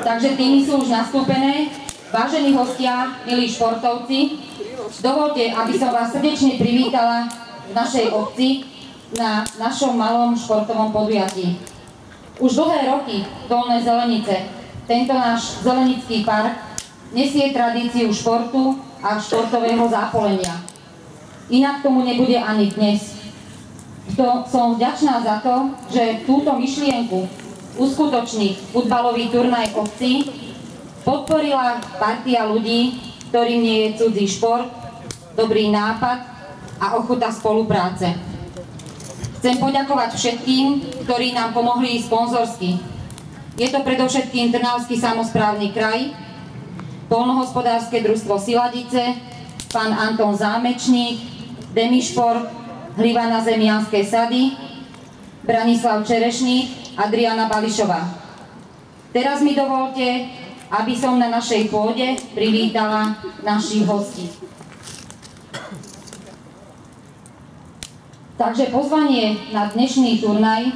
Takže týmy sú už nastúpené. Vážení hostia, milí športovci, dovolte, aby som vás srdečne privítala v našej obci na našom malom športovom podujatí. Už dlhé roky Dolné Zelenice, tento náš zelenický park, nesie tradíciu športu a športového zápolenia. Inak tomu nebude ani dnes. Som vďačná za to, že túto myšlienku uskutočniť futbalový turnaj v obci podporila partia ľudí, ktorým nie je cudzí šport, dobrý nápad a ochota spolupráce. Chcem poďakovať všetkým, ktorí nám pomohli sponzorsky. Je to predovšetkým Trnavský samosprávny kraj, Poľnohospodárske družstvo Siladice, pán Anton Zámečník, Demišport, Hlivana Zemianské sady, Branislav Čerešník, Adriana Bališová. Teraz mi dovolte, aby som na našej pôde privítala našich hostí. Takže pozvanie na dnešný turnaj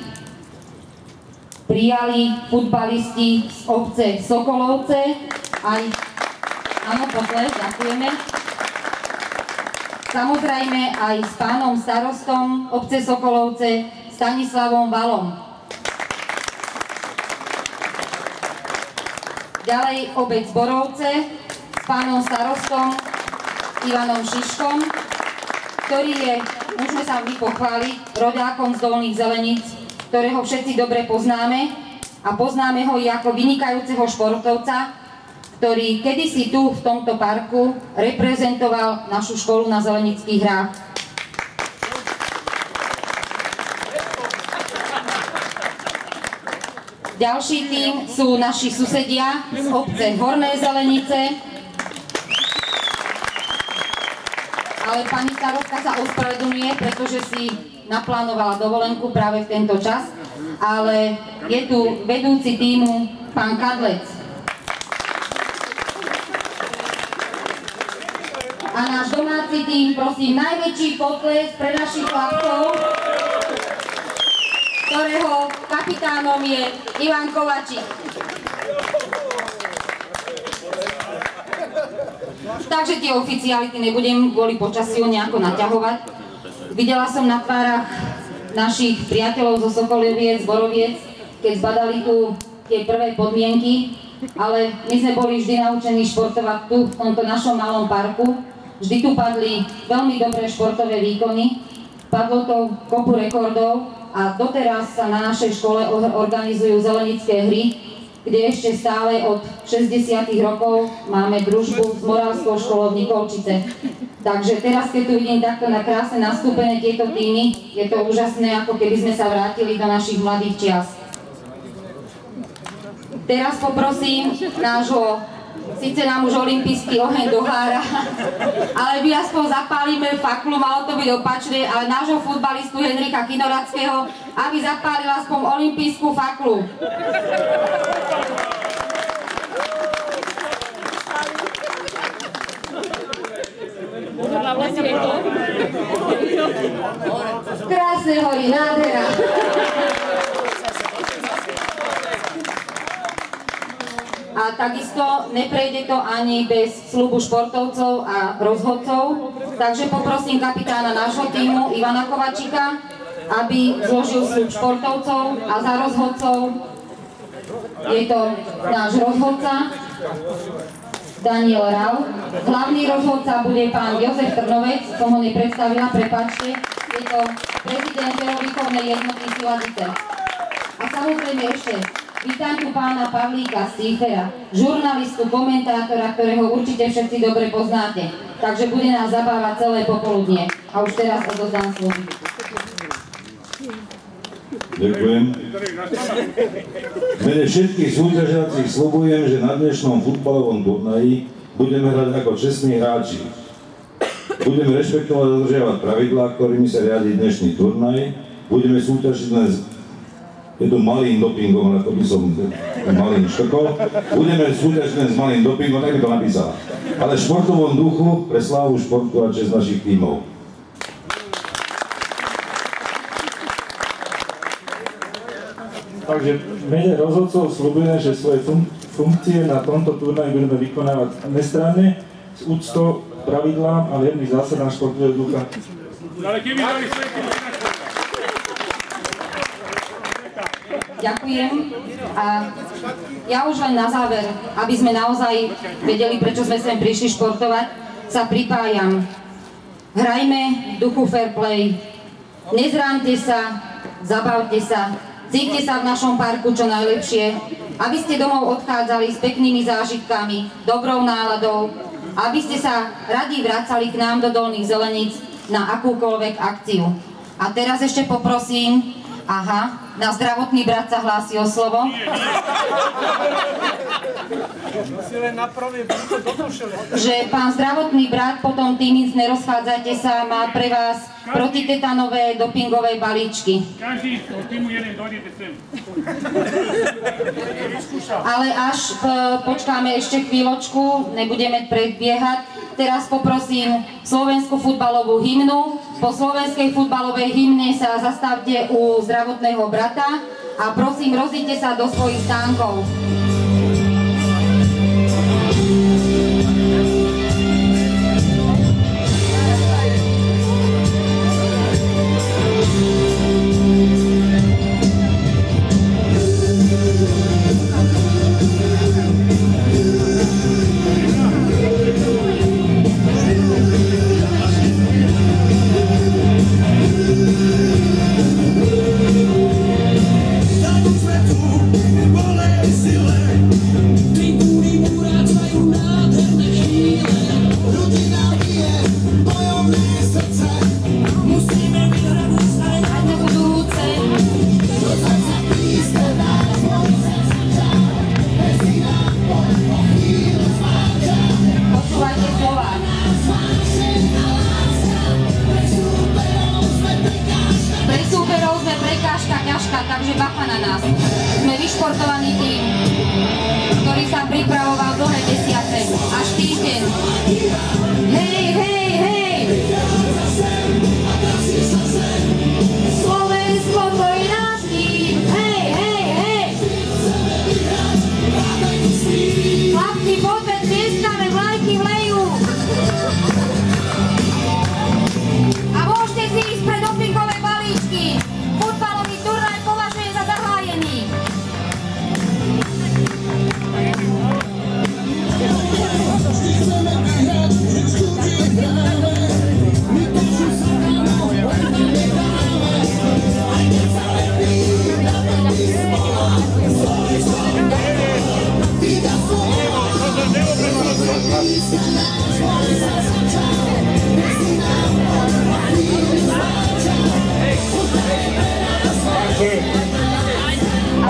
prijali futbalisti z obce Sokolovce, aj, áno, posle, ďakujeme. Samozrejme aj s pánom starostom obce Sokolovce, Stanislavom Valom. Ďalej obec Borovce s pánom starostom Ivanom Šiškom, ktorý je, môžeme sa my pochváliť, rodákom z Dolných Zelenic, ktorého všetci dobre poznáme a poznáme ho i ako vynikajúceho športovca, ktorý kedysi tu v tomto parku reprezentoval našu školu na zelenických hrách. Ďalší tým sú naši susedia z obce Horné Zelenice. Ale pani starostka sa ospravedlňuje, pretože si naplánovala dovolenku práve v tento čas. Ale je tu vedúci tímu pán Kadlec. A náš domáci tím, prosím, najväčší potlesk pre našich chlapcov, ktorého kapitánom je Ivan Kovačík. Takže tie oficiality nebudem kvôli počasiu nejako naťahovať. Videla som na tvárach našich priateľov zo Sokoloviec, Boroviec, keď zbadali tu tie prvé podmienky, ale my sme boli vždy naučení športovať tu, v tomto našom malom parku. Vždy tu padli veľmi dobré športové výkony, padlo to kopu rekordov a doteraz sa na našej škole organizujú zelenické hry, kde ešte stále od 60. rokov máme družbu s Moravskou školou v Nikolčice. Takže teraz, keď tu vidím takto na krásne nastúpené tieto týmy, je to úžasné, ako keby sme sa vrátili do našich mladých čias. Teraz poprosím nášho, síce nám už olympijský oheň dohára, ale my aspoň zapálime faklu, malo to byť opačne, ale nášho futbalistu Henrika Kinorackého, aby zapálil aspoň olympijskú faklu. Krásne hory, nádhera. A takisto neprejde to ani bez sľubu športovcov a rozhodcov. Takže poprosím kapitána nášho tímu Ivana Kovačíka, aby zložil sľub športovcov a za rozhodcov je to náš rozhodca Daniel Rau. Hlavný rozhodca bude pán Jozef Trnovec, som ho nepredstavila, prepáčte. Je to prezident telovýchovnej jednoty Siladice. A samozrejme ešte vítam tu pána Pavlíka Stífera, žurnalistu, komentátora, ktorého určite všetci dobre poznáte. Takže bude nás zabávať celé popoludnie. A už teraz odozdám slovo. Ďakujem. V mene všetkých súťažiacich sľubujem, že na dnešnom futbalovom turnaji budeme hrať ako čestní hráči. Budeme rešpektovať a dodržiavať pravidlá, ktorými sa riadi dnešný turnaj. Budeme súťažiť len je to malým dopingom, ako by som malým štokol. Budeme súťažiť len s malým dopingom, tak by to napísala. Ale v športovom duchu pre slávu športu a česť našich tímov. Takže v mene rozhodcov sľubujem, že svoje funkcie na tomto turnaji budeme vykonávať nestranne, s úctou, pravidlám a verný zásadám športového ducha. Ďakujem. A ja už len na záver, aby sme naozaj vedeli, prečo sme sem prišli športovať, sa pripájam. Hrajme v duchu fair play. Nezráňte sa, zabavte sa, cíťte sa v našom parku čo najlepšie, aby ste domov odchádzali s peknými zážitkami, dobrou náladou, aby ste sa radi vracali k nám do Dolných Zeleníc na akúkoľvek akciu. A teraz ešte poprosím, na zdravotný brat sa hlási o slovo. Že pán zdravotný brat, potom tým nic nerozchádzajte sa, má pre vás protitetanové dopingové balíčky. Každý z týmu jeden dojdete sem. Ale až počkáme ešte chvíľočku, nebudeme predbiehať. Teraz poprosím slovenskú futbalovú hymnu. Po slovenskej futbalovej hymne sa zastavte u zdravotného brata a prosím, rozíďte sa do svojich stánkov. Takže bacha na nás. Sme vyšportovaný tým, ktorý sa pripravoval dlhé mesiace, až týždeň. Hej, hej, hej! Slovensko, to je náš tým! Hej, hej, hej! Chlapci, poďme, tlieskame, vlajky vlejú! A môžete si ísť pre dopingové balíčky! Futbalový turnaj považuje za zahájený.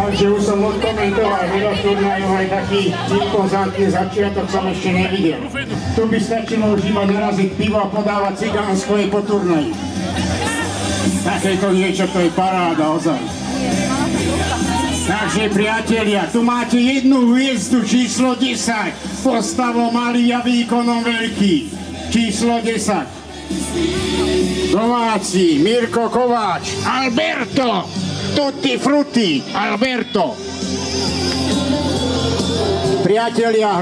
Takže už som odkomentoval, že do turnaju aj taký impozantný začiatok som ešte nevidel. Tu by stačilo už iba doraziť pivo a podávať cigánsko aj po turnaji. Takéto niečo, to je paráda ozaj. Takže priatelia, tu máte jednu hviezdu číslo 10. Postavom malý a výkonom veľký. Číslo 10. Domáci, Mirko Kováč, Alberto, tutti frutti, Alberto. Priatelia,